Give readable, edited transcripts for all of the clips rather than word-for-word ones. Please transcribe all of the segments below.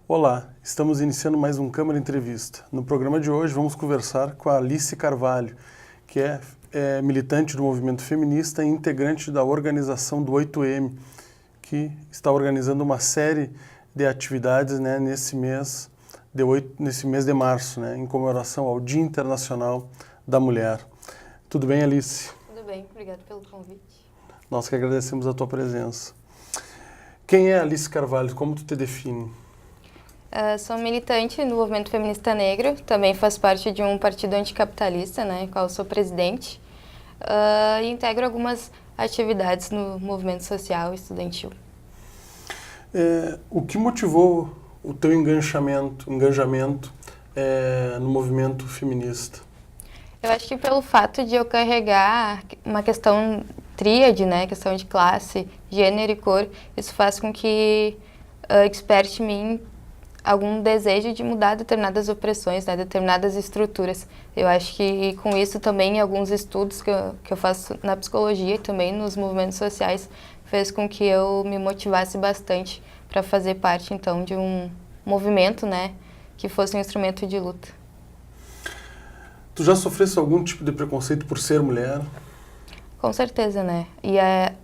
Olá, estamos iniciando mais um Câmara Entrevista. No programa de hoje vamos conversar com a Alice Carvalho, que é militante do movimento feminista e integrante da organização do 8M, que está organizando uma série de atividades, né, nesse mês de março, né, em comemoração ao Dia Internacional da Mulher. Tudo bem, Alice? Tudo bem, obrigada pelo convite. Nós que agradecemos a tua presença. Quem é Alice Carvalho? Como tu te define? Sou militante do movimento feminista negro, também faço parte de um partido anticapitalista, né, qual sou presidente, e integro algumas atividades no movimento social e estudantil. O que motivou o teu engajamento no movimento feminista? Eu acho que pelo fato de eu carregar uma questão tríade, né, questão de classe, gênero e cor, isso faz com que desperte em mim algum desejo de mudar determinadas opressões, né, determinadas estruturas. Eu acho que com isso também alguns estudos que eu faço na psicologia e também nos movimentos sociais fez com que eu me motivasse bastante para fazer parte então de um movimento, né, que fosse um instrumento de luta. Tu já sofreste algum tipo de preconceito por ser mulher? Com certeza, né? E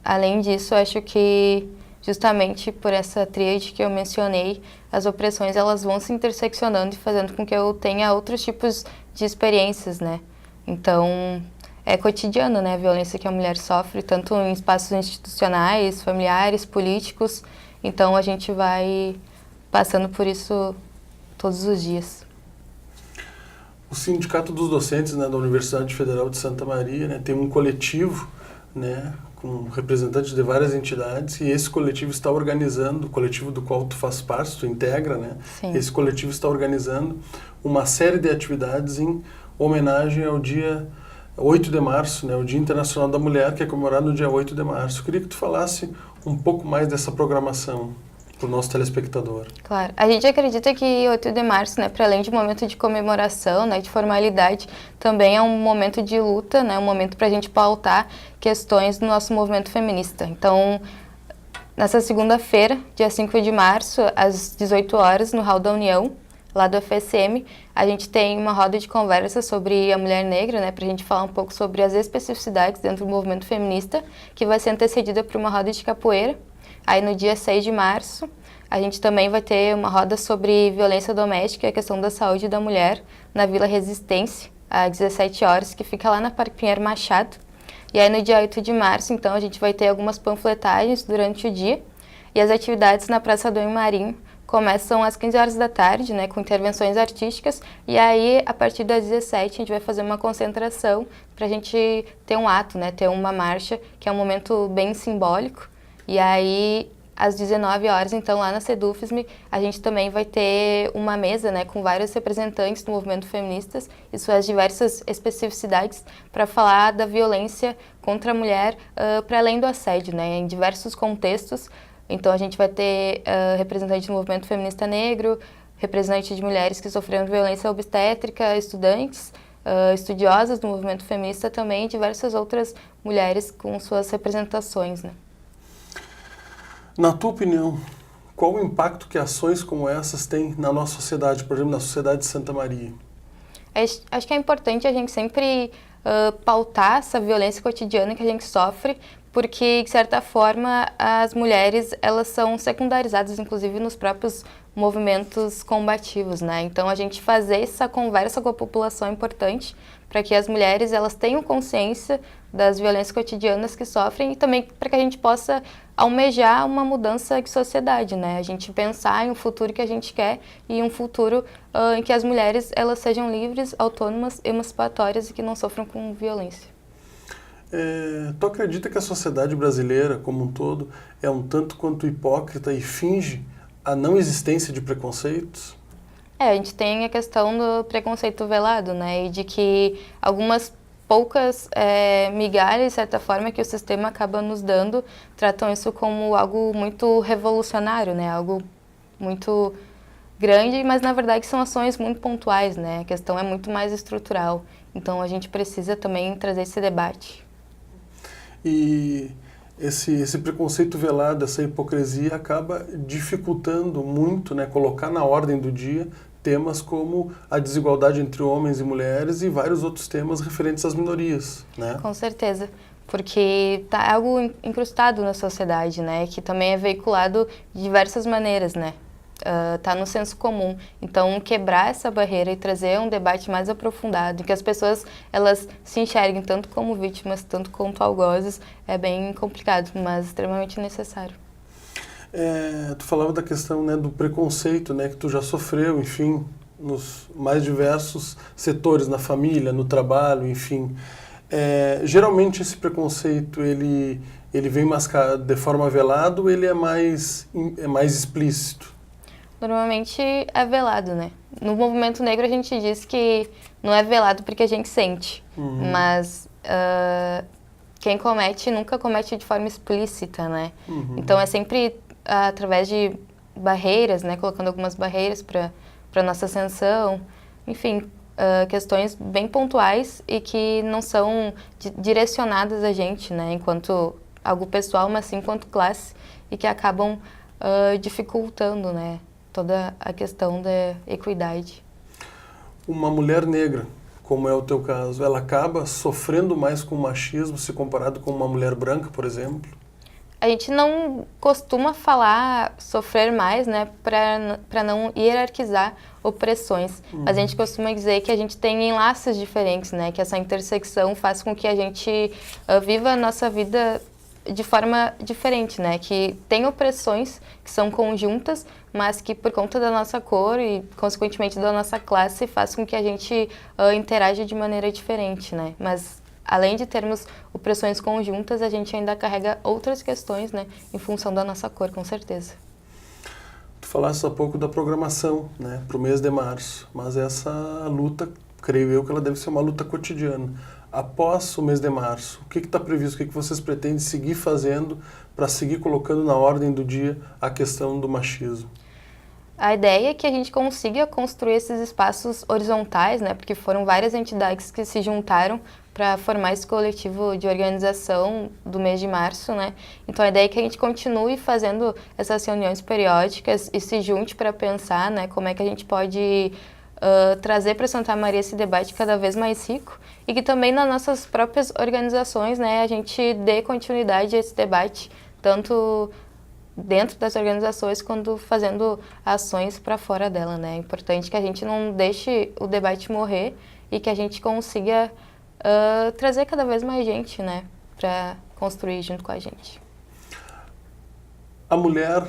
além disso, acho que justamente por essa tríade que eu mencionei, as opressões elas vão se interseccionando e fazendo com que eu tenha outros tipos de experiências, né? Então, é cotidiano, né, a violência que a mulher sofre, tanto em espaços institucionais, familiares, políticos. Então, a gente vai passando por isso todos os dias. O Sindicato dos Docentes, né, da Universidade Federal de Santa Maria, né, tem um coletivo, né, com representantes de várias entidades, e esse coletivo está organizando, o coletivo do qual tu faz parte, tu integra, né? Sim. Esse coletivo está organizando uma série de atividades em homenagem ao dia 8 de março, né, o Dia Internacional da Mulher, que é comemorado no dia 8 de março. Eu queria que tu falasse um pouco mais dessa programação para o nosso telespectador. Claro. A gente acredita que 8 de março, né, para além de um momento de comemoração, né, de formalidade, também é um momento de luta, né, um momento para a gente pautar questões do nosso movimento feminista. Então, nessa segunda-feira, dia 5 de março, às 18 horas, no Hall da União, lá do FSM, a gente tem uma roda de conversa sobre a mulher negra, né, para a gente falar um pouco sobre as especificidades dentro do movimento feminista, que vai ser antecedida por uma roda de capoeira. Aí no dia 6 de março, a gente também vai ter uma roda sobre violência doméstica e a questão da saúde da mulher na Vila Resistência, às 17 horas, que fica lá na Parque Pinheiro Machado. E aí no dia 8 de março, então, a gente vai ter algumas panfletagens durante o dia e as atividades na Praça Dom Marinho começam às 15 horas da tarde, né, com intervenções artísticas, e aí a partir das 17 a gente vai fazer uma concentração para a gente ter um ato, né, ter uma marcha, que é um momento bem simbólico. E aí, às 19 horas, então, lá na Sedufisme, a gente também vai ter uma mesa, né, com vários representantes do movimento feministas e suas diversas especificidades para falar da violência contra a mulher para além do assédio, né, em diversos contextos. Então, a gente vai ter representante do movimento feminista negro, representante de mulheres que sofreram violência obstétrica, estudantes, estudiosas do movimento feminista também, e diversas outras mulheres com suas representações, né. Na tua opinião, qual o impacto que ações como essas têm na nossa sociedade, por exemplo, na sociedade de Santa Maria? Acho que é importante a gente sempre pautar essa violência cotidiana que a gente sofre, porque, de certa forma, as mulheres elas são secundarizadas, inclusive, nos próprios movimentos combativos, né? Então, a gente fazer essa conversa com a população é importante para que as mulheres elas tenham consciência das violências cotidianas que sofrem e também para que a gente possa almejar uma mudança de sociedade, né? A gente pensar em um futuro que a gente quer e um futuro em que as mulheres elas sejam livres, autônomas, emancipatórias e que não sofram com violência. Tu acredita que a sociedade brasileira, como um todo, é um tanto quanto hipócrita e finge a não existência de preconceitos? A gente tem a questão do preconceito velado, né? E de que algumas poucas migalhas, de certa forma, que o sistema acaba nos dando, tratam isso como algo muito revolucionário, né? Algo muito grande, mas na verdade são ações muito pontuais, né? A questão é muito mais estrutural. Então a gente precisa também trazer esse debate. E esse preconceito velado, essa hipocrisia acaba dificultando muito, né, colocar na ordem do dia temas como a desigualdade entre homens e mulheres e vários outros temas referentes às minorias, né? Com certeza, porque tá algo incrustado na sociedade, né, que também é veiculado de diversas maneiras, né? Tá no senso comum. Então, quebrar essa barreira e trazer um debate mais aprofundado, em que as pessoas elas se enxerguem tanto como vítimas, tanto quanto algozes, é bem complicado, mas extremamente necessário. Tu falava da questão, né, do preconceito, né, que tu já sofreu, enfim, nos mais diversos setores, na família, no trabalho, enfim. Geralmente esse preconceito, ele vem mascarado de forma velada ou ele é mais explícito? Normalmente é velado, né? No movimento negro a gente diz que não é velado porque a gente sente, mas quem comete nunca comete de forma explícita, né? Então é sempre através de barreiras, né? Colocando algumas barreiras para nossa ascensão, enfim, questões bem pontuais e que não são direcionadas a gente, né? Enquanto algo pessoal, mas sim enquanto classe e que acabam dificultando, né? Toda a questão da equidade. Uma mulher negra, como é o teu caso, ela acaba sofrendo mais com o machismo se comparado com uma mulher branca, por exemplo? A gente não costuma falar sofrer mais, né, para não hierarquizar opressões. Mas a gente costuma dizer que a gente tem enlaces diferentes, né, que essa intersecção faz com que a gente viva a nossa vida de forma diferente, né? Que tem opressões que são conjuntas, mas que por conta da nossa cor e, consequentemente, da nossa classe, faz com que a gente interaja de maneira diferente, né? Mas, além de termos opressões conjuntas, a gente ainda carrega outras questões, né? Em função da nossa cor, com certeza. Tu falaste há pouco da programação, né? Para o mês de março, mas essa luta, creio eu, que ela deve ser uma luta cotidiana. Após o mês de março, o que está previsto? O que vocês pretendem seguir fazendo para seguir colocando na ordem do dia a questão do machismo? A ideia é que a gente consiga construir esses espaços horizontais, né? Porque foram várias entidades que se juntaram para formar esse coletivo de organização do mês de março, né? Então a ideia é que a gente continue fazendo essas reuniões periódicas e se junte para pensar, né? Como é que a gente pode trazer para Santa Maria esse debate cada vez mais rico e que também nas nossas próprias organizações, né, a gente dê continuidade a esse debate, tanto dentro das organizações quanto fazendo ações para fora dela, né? É importante que a gente não deixe o debate morrer e que a gente consiga trazer cada vez mais gente, né, para construir junto com a gente. A mulher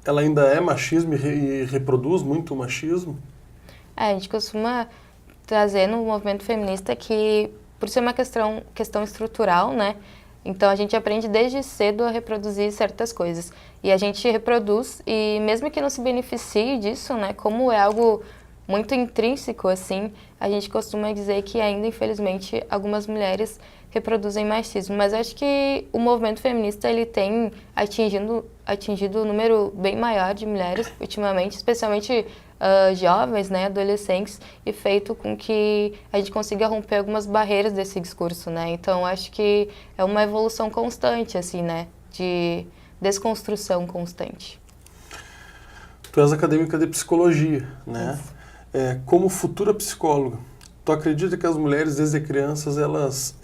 ela ainda é machismo e reproduz muito o machismo? A gente costuma trazer no movimento feminista que, por ser uma questão estrutural, né? Então a gente aprende desde cedo a reproduzir certas coisas. E a gente reproduz, e mesmo que não se beneficie disso, né? Como é algo muito intrínseco, assim, a gente costuma dizer que ainda, infelizmente, algumas mulheres reproduzem machismo. Mas acho que o movimento feminista, ele tem atingido um número bem maior de mulheres ultimamente, especialmente jovens, né, adolescentes, e feito com que a gente consiga romper algumas barreiras desse discurso, né? Então, acho que é uma evolução constante, assim, né, de desconstrução constante. Tu és acadêmica de psicologia, né? Como futura psicóloga, tu acredita que as mulheres, desde crianças, elas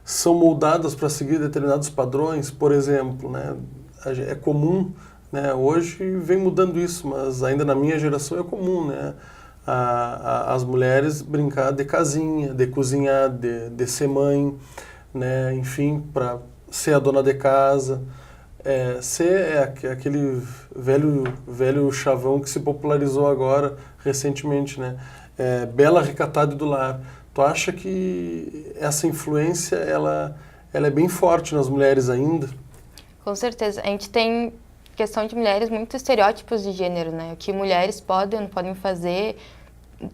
são moldadas para seguir determinados padrões? Por exemplo, né, é comum, né, hoje vem mudando isso, mas ainda na minha geração é comum, né, as mulheres brincar de casinha, de cozinhar, de ser mãe, né, enfim, para ser a dona de casa. Ser aquele velho chavão que se popularizou agora, recentemente, né? Bela, recatada e do lar. Tu acha que essa influência, ela é bem forte nas mulheres ainda? Com certeza. A gente tem questão de mulheres muito estereótipos de gênero, né? O que mulheres podem ou não podem fazer,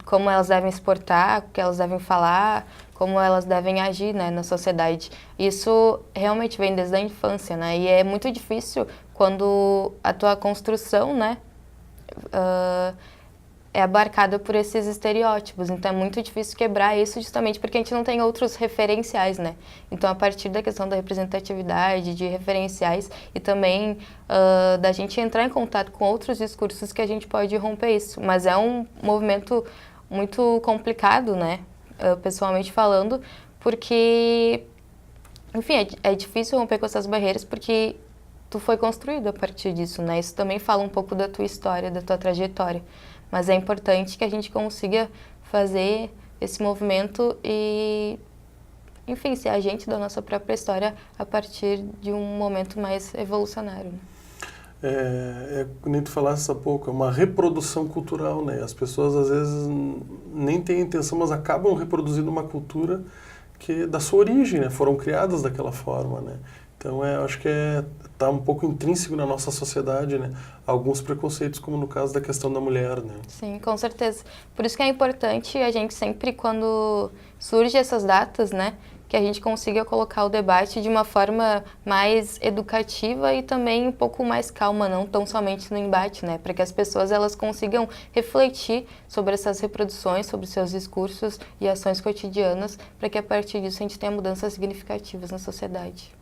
como elas devem se portar, o que elas devem falar, como elas devem agir, né, na sociedade. Isso realmente vem desde a infância, né? E é muito difícil quando a tua construção, né, é abarcada por esses estereótipos, então é muito difícil quebrar isso justamente porque a gente não tem outros referenciais, né? Então, a partir da questão da representatividade, de referenciais e também da gente entrar em contato com outros discursos que a gente pode romper isso. Mas é um movimento muito complicado, né? Pessoalmente falando, porque, enfim, é difícil romper com essas barreiras porque tu foi construído a partir disso, né? Isso também fala um pouco da tua história, da tua trajetória. Mas é importante que a gente consiga fazer esse movimento e, enfim, ser agente da nossa própria história a partir de um momento mais evolucionário, né? Nem tu falaste há pouco, é uma reprodução cultural, né? As pessoas às vezes nem têm intenção, mas acabam reproduzindo uma cultura que é da sua origem, né? Foram criadas daquela forma, né? Então, acho que está um pouco intrínseco na nossa sociedade, né? Alguns preconceitos, como no caso da questão da mulher, né? Sim, com certeza. Por isso que é importante a gente sempre, quando surge essas datas, né? Que a gente consiga colocar o debate de uma forma mais educativa e também um pouco mais calma, não tão somente no embate, né? Para que as pessoas elas consigam refletir sobre essas reproduções, sobre seus discursos e ações cotidianas, para que a partir disso a gente tenha mudanças significativas na sociedade.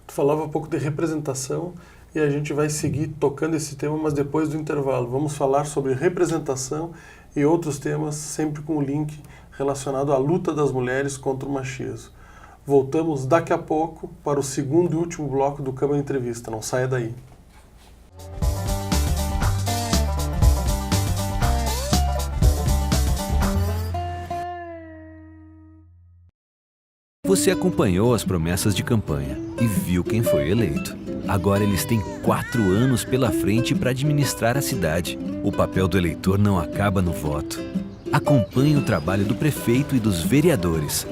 Tu falava um pouco de representação e a gente vai seguir tocando esse tema, mas depois do intervalo. Vamos falar sobre representação e outros temas, sempre com o link relacionado à luta das mulheres contra o machismo. Voltamos daqui a pouco para o segundo e último bloco do Câmara Entrevista. Não saia daí. Você acompanhou as promessas de campanha e viu quem foi eleito. Agora eles têm 4 anos pela frente para administrar a cidade. O papel do eleitor não acaba no voto. Acompanhe o trabalho do prefeito e dos vereadores.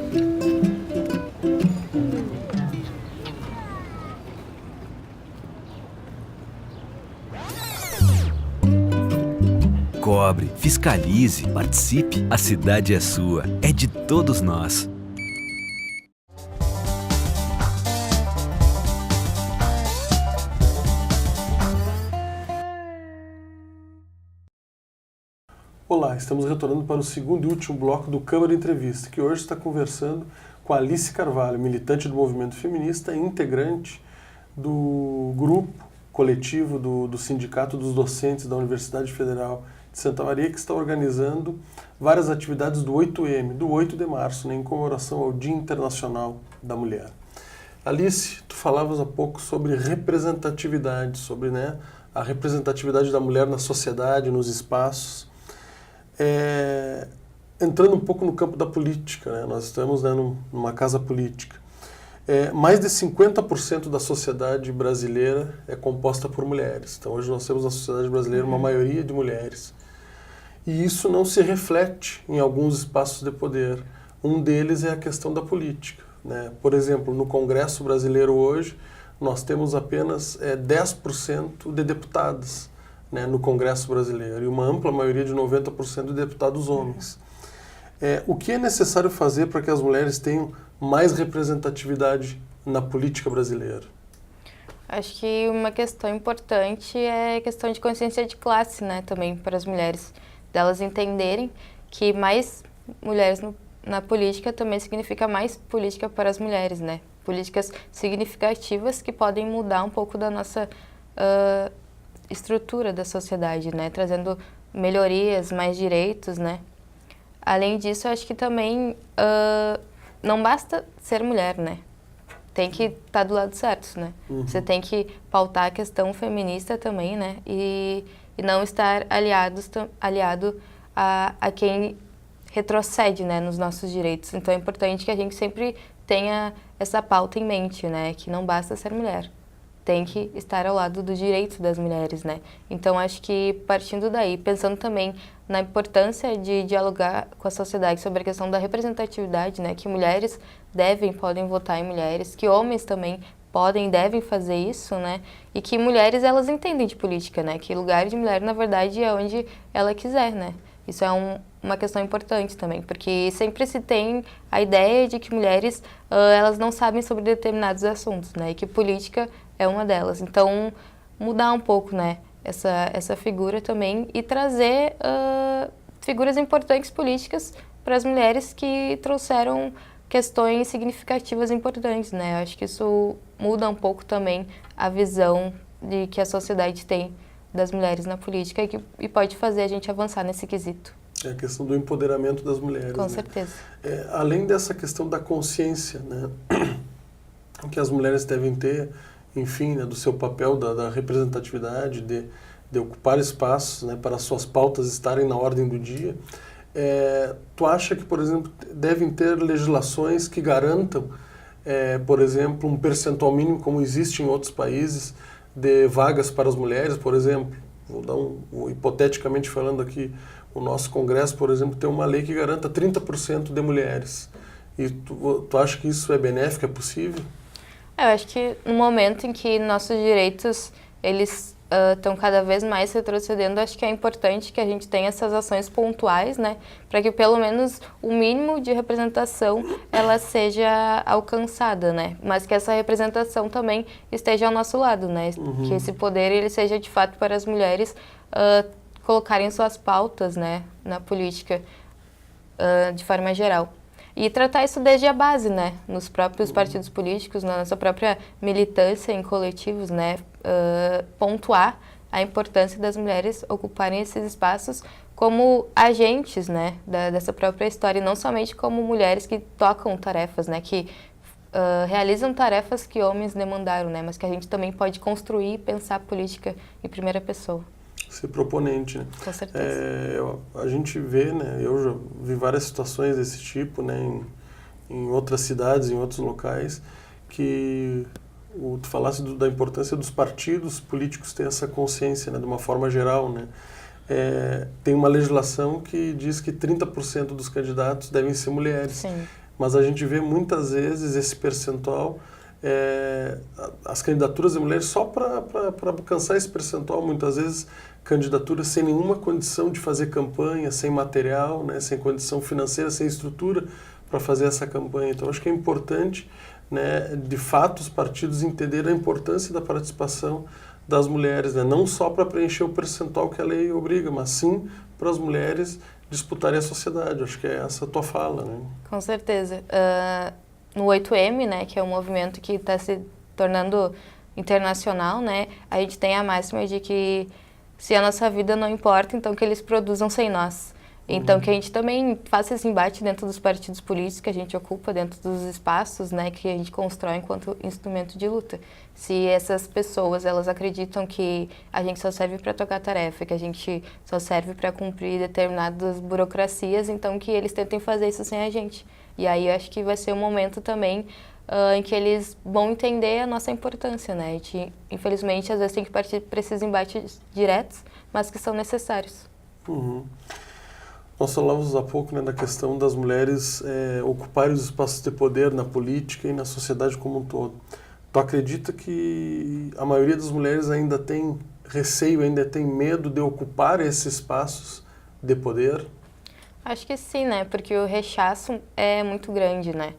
Cobre, fiscalize, participe. A cidade é sua, é de todos nós. Olá, estamos retornando para o segundo e último bloco do Câmara Entrevista, que hoje está conversando com a Alice Carvalho, militante do movimento feminista e integrante do grupo coletivo do Sindicato dos Docentes da Universidade Federal de Santa Maria, que está organizando várias atividades do 8M, do 8 de março, né, em comemoração ao Dia Internacional da Mulher. Alice, tu falavas há pouco sobre representatividade, sobre, né, a representatividade da mulher na sociedade, nos espaços. Entrando um pouco no campo da política, né? Nós estamos, né, numa casa política. Mais de 50% da sociedade brasileira é composta por mulheres. Então, hoje nós temos na sociedade brasileira uma maioria de mulheres. E isso não se reflete em alguns espaços de poder. Um deles é a questão da política, né? Por exemplo, no Congresso brasileiro hoje, nós temos apenas 10% de deputadas, né, no Congresso brasileiro, e uma ampla maioria de 90% de deputados homens. O que é necessário fazer para que as mulheres tenham mais representatividade na política brasileira? Acho que uma questão importante é a questão de consciência de classe, né, também para as mulheres, delas entenderem que mais mulheres na política também significa mais política para as mulheres, né, políticas significativas que podem mudar um pouco da nossa estrutura da sociedade, né, trazendo melhorias, mais direitos, né. Além disso, eu acho que também não basta ser mulher, né, tem que estar do lado certo, né. Você tem que pautar a questão feminista também, né, e não estar aliado a quem retrocede, né, nos nossos direitos. Então é importante que a gente sempre tenha essa pauta em mente, né, que não basta ser mulher. Tem que estar ao lado do direito das mulheres, né? Então, acho que partindo daí, pensando também na importância de dialogar com a sociedade sobre a questão da representatividade, né? Que mulheres podem votar em mulheres, que homens também podem e devem fazer isso, né? E que mulheres, elas entendem de política, né? Que lugar de mulher, na verdade, é onde ela quiser, né? Isso é uma questão importante também, porque sempre se tem a ideia de que mulheres, elas não sabem sobre determinados assuntos, né? E que política é uma delas. Então, mudar um pouco, né, essa figura também e trazer figuras importantes políticas para as mulheres que trouxeram questões significativas importantes, né? Eu acho que isso muda um pouco também a visão de que a sociedade tem das mulheres na política e pode fazer a gente avançar nesse quesito. É a questão do empoderamento das mulheres. Com né? certeza. Além dessa questão da consciência, né, que as mulheres devem ter, enfim, né, do seu papel da representatividade, de ocupar espaços, né, para suas pautas estarem na ordem do dia, tu acha que, por exemplo, devem ter legislações que garantam, por exemplo, um percentual mínimo, como existe em outros países, de vagas para as mulheres, por exemplo? Vou dar hipoteticamente falando aqui, o nosso Congresso, por exemplo, tem uma lei que garanta 30% de mulheres. E tu acha que isso é benéfico, é possível? Eu acho que no momento em que nossos direitos eles estão cada vez mais retrocedendo, acho que é importante que a gente tenha essas ações pontuais, né, para que pelo menos o mínimo de representação ela seja alcançada, né, mas que essa representação também esteja ao nosso lado, né, que esse poder ele seja de fato para as mulheres colocarem suas pautas, né, na política de forma geral. E tratar isso desde a base, né, nos próprios partidos políticos, na nossa própria militância em coletivos, né, pontuar a importância das mulheres ocuparem esses espaços como agentes, né, dessa própria história, e não somente como mulheres que tocam tarefas, né, que realizam tarefas que homens demandaram, né, mas que a gente também pode construir e pensar a política em primeira pessoa. Ser proponente, né? Com certeza. A gente vê, né? Eu já vi várias situações desse tipo, né? Em outras cidades, em outros locais, que tu falasse da importância dos partidos políticos ter essa consciência, né? De uma forma geral, né? Tem uma legislação que diz que 30% dos candidatos devem ser mulheres. Sim. Mas a gente vê muitas vezes esse percentual, as candidaturas de mulheres só para alcançar esse percentual, muitas vezes candidaturas sem nenhuma condição de fazer campanha, sem material, né, sem condição financeira, sem estrutura para fazer essa campanha. Então, acho que é importante, né, de fato, os partidos entenderem a importância da participação das mulheres, né, não só para preencher o percentual que a lei obriga, mas sim para as mulheres disputarem a sociedade. Acho que é essa a tua fala, né? Com certeza. No 8M, né, que é um movimento que está se tornando internacional, né, a gente tem a máxima de que se a nossa vida não importa, então que eles produzam sem nós. Então que a gente também faça esse embate dentro dos partidos políticos que a gente ocupa, dentro dos espaços, né, que a gente constrói enquanto instrumento de luta. Se essas pessoas, elas acreditam que a gente só serve para tocar tarefa, que a gente só serve para cumprir determinadas burocracias, então que eles tentem fazer isso sem a gente. E aí eu acho que vai ser um momento também em que eles vão entender a nossa importância, né? A gente, infelizmente, às vezes tem que partir para esses embates diretos, mas que são necessários. Nós falávamos há pouco, né, da questão das mulheres ocuparem os espaços de poder na política e na sociedade como um todo. Tu acredita que a maioria das mulheres ainda tem receio, ainda tem medo de ocupar esses espaços de poder? Acho que sim, né? Porque o rechaço é muito grande, né?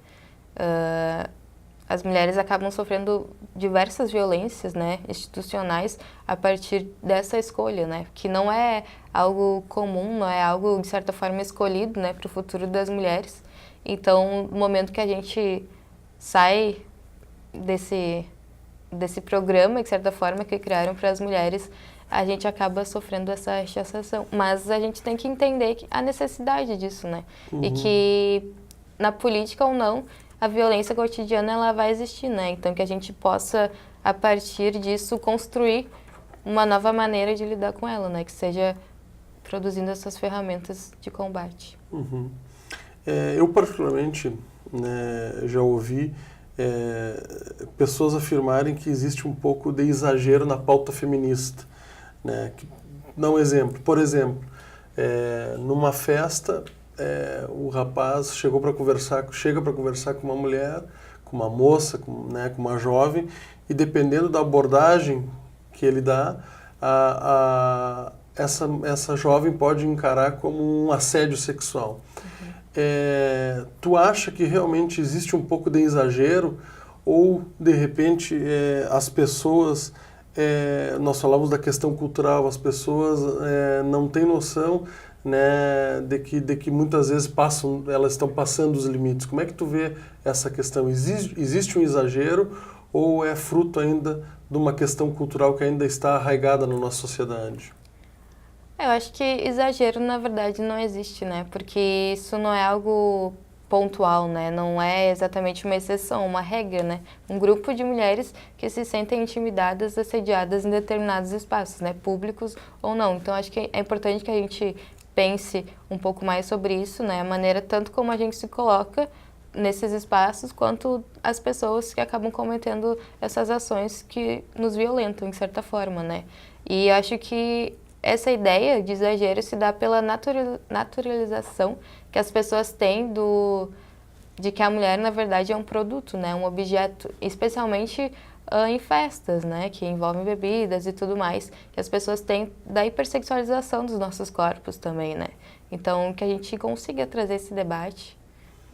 As mulheres acabam sofrendo diversas violências, né, institucionais a partir dessa escolha, né, que não é algo comum, não é algo de certa forma escolhido, né, para o futuro das mulheres. Então, no momento que a gente sai desse programa, de certa forma, que criaram para as mulheres, a gente acaba sofrendo essa rechaçação. Mas a gente tem que entender a necessidade disso, né, e que na política ou não, a violência cotidiana ela vai existir, né? Então que a gente possa, a partir disso, construir uma nova maneira de lidar com ela, né? Que seja produzindo essas ferramentas de combate. Eu particularmente, né, já ouvi pessoas afirmarem que existe um pouco de exagero na pauta feminista, né? Dá um exemplo. Por exemplo, numa festa, o rapaz chega para conversar com uma mulher, com uma moça, com uma jovem, e dependendo da abordagem que ele dá, essa jovem pode encarar como um assédio sexual. Tu acha que realmente existe um pouco de exagero ou, de repente, as pessoas nós falamos da questão cultural, as pessoas não têm noção, né, de que muitas vezes elas estão passando os limites. Como é que tu vê essa questão? Existe um exagero ou é fruto ainda de uma questão cultural que ainda está arraigada na nossa sociedade? Eu acho que exagero, na verdade, não existe, né? Porque isso não é algo pontual, né? Não é exatamente uma exceção, uma regra, né? Um grupo de mulheres que se sentem intimidadas, assediadas em determinados espaços, né? Públicos ou não. Então, acho que é importante que a gente pense um pouco mais sobre isso, né? A maneira tanto como a gente se coloca nesses espaços, quanto as pessoas que acabam cometendo essas ações que nos violentam, em certa forma, né? E acho que essa ideia de exagero se dá pela naturalização que as pessoas têm de que a mulher, na verdade, é um produto, né? Um objeto, especialmente em festas, né? Que envolvem bebidas e tudo mais, que as pessoas têm da hipersexualização dos nossos corpos também, né? Então, que a gente consiga trazer esse debate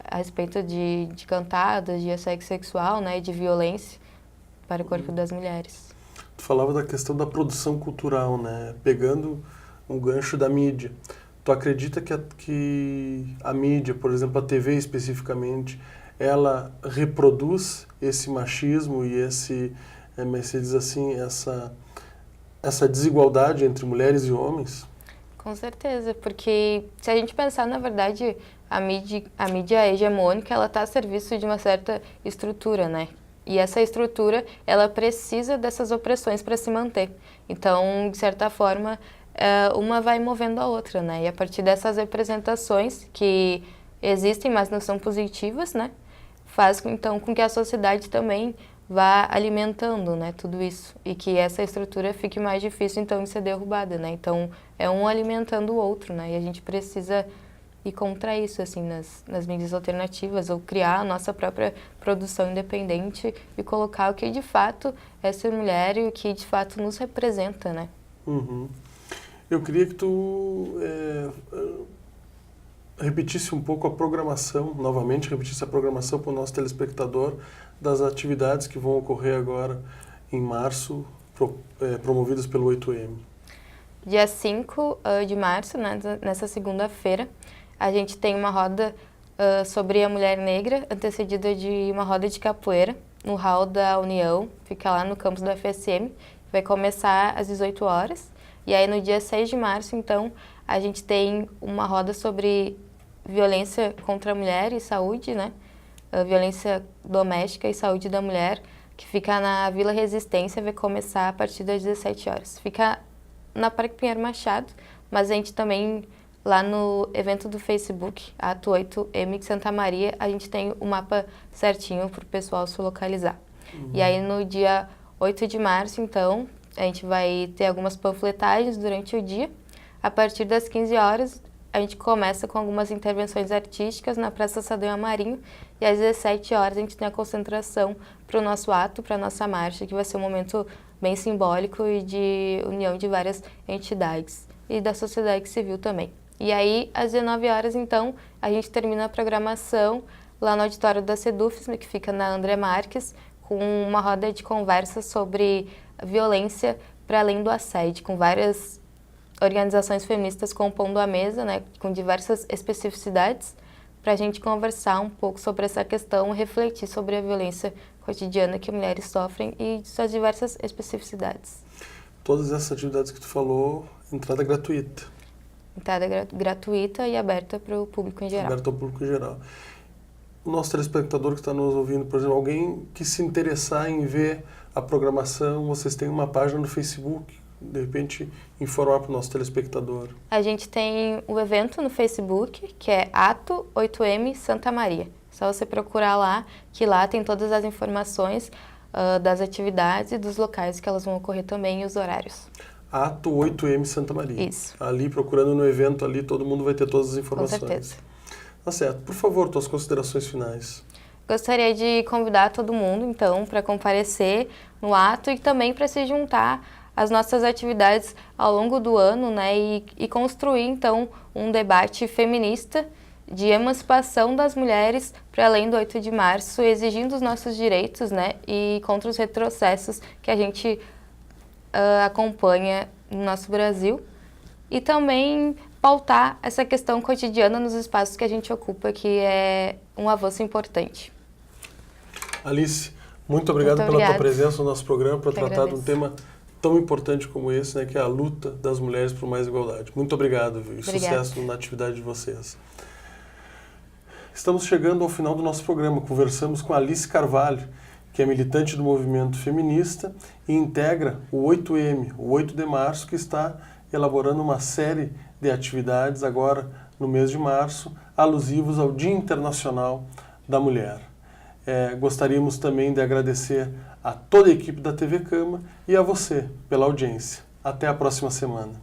a respeito de cantadas, de assédio sexual, né? E de violência para o corpo das mulheres. Tu falava da questão da produção cultural, né? Pegando um gancho da mídia. Tu acredita que a mídia, por exemplo, a TV especificamente, ela reproduz esse machismo e se diz assim, essa desigualdade entre mulheres e homens? Com certeza, porque se a gente pensar, na verdade, a mídia hegemônica, ela está a serviço de uma certa estrutura, né? E essa estrutura, ela precisa dessas opressões para se manter. Então, de certa forma, uma vai movendo a outra, né? E a partir dessas representações que existem, mas não são positivas, né? Faz, então, com que a sociedade também vá alimentando, né, tudo isso. E que essa estrutura fique mais difícil, então, de ser derrubada, né? Então, é um alimentando o outro, né? E a gente precisa ir contra isso, assim, nas mídias alternativas, ou criar a nossa própria produção independente e colocar o que de fato é ser mulher e o que de fato nos representa, né? Uhum. Eu queria que tu repetisse um pouco a programação, novamente repetisse a programação para o nosso telespectador das atividades que vão ocorrer agora em março, promovidas pelo 8M. Dia 5 de março, né, nessa segunda-feira, a gente tem uma roda sobre a mulher negra, antecedida de uma roda de capoeira, no hall da União, fica lá no campus do FSM, vai começar às 18 horas. E aí no dia 6 de março, então, a gente tem uma roda sobre violência contra a mulher e saúde, né? Violência doméstica e saúde da mulher, que fica na Vila Resistência, vai começar a partir das 17 horas. Fica na Parque Pinheiro Machado, mas a gente também, lá no evento do Facebook, Ato 8M de Santa Maria, a gente tem o mapa certinho para o pessoal se localizar. E aí no dia 8 de março, então, a gente vai ter algumas panfletagens durante o dia. A partir das 15 horas, a gente começa com algumas intervenções artísticas na Praça Sadonha Marinho. E às 17 horas, a gente tem a concentração para o nosso ato, para a nossa marcha, que vai ser um momento bem simbólico e de união de várias entidades. E da sociedade civil também. E aí, às 19 horas, então, a gente termina a programação lá no auditório da Sedufism, que fica na André Marques, com uma roda de conversa sobre violência para além do assédio, com várias organizações feministas compondo a mesa, né, com diversas especificidades, para a gente conversar um pouco sobre essa questão, refletir sobre a violência cotidiana que mulheres sofrem e suas diversas especificidades. Todas essas atividades que tu falou, entrada gratuita. Entrada gratuita e aberta para o público em geral. Aberta ao público em geral. O nosso telespectador que está nos ouvindo, por exemplo, alguém que se interessar em ver a programação, vocês têm uma página no Facebook, de repente informar para o nosso telespectador. A gente tem o evento no Facebook, que é Ato 8M Santa Maria. Só você procurar lá, que lá tem todas as informações das atividades e dos locais que elas vão ocorrer também e os horários. Ato 8M Santa Maria. Isso. Ali, procurando no evento ali, todo mundo vai ter todas as informações. Com certeza. Tá certo. Por favor, tuas considerações finais. Gostaria de convidar todo mundo, então, para comparecer no ato e também para se juntar às nossas atividades ao longo do ano, né, e construir, então, um debate feminista de emancipação das mulheres para além do 8 de março, exigindo os nossos direitos, né, e contra os retrocessos que a gente acompanha no nosso Brasil e também pautar essa questão cotidiana nos espaços que a gente ocupa, que é um avanço importante. Alice, muito obrigado pela tua presença no nosso programa para tratar de um tema tão importante como esse, né, que é a luta das mulheres por mais igualdade. Muito obrigado, viu? E sucesso na atividade de vocês. Estamos chegando ao final do nosso programa. Conversamos com a Alice Carvalho, que é militante do movimento feminista e integra o 8M, o 8 de março, que está elaborando uma série de atividades agora no mês de março, alusivos ao Dia Internacional da Mulher. Gostaríamos também de agradecer a toda a equipe da TV Cama e a você pela audiência. Até a próxima semana.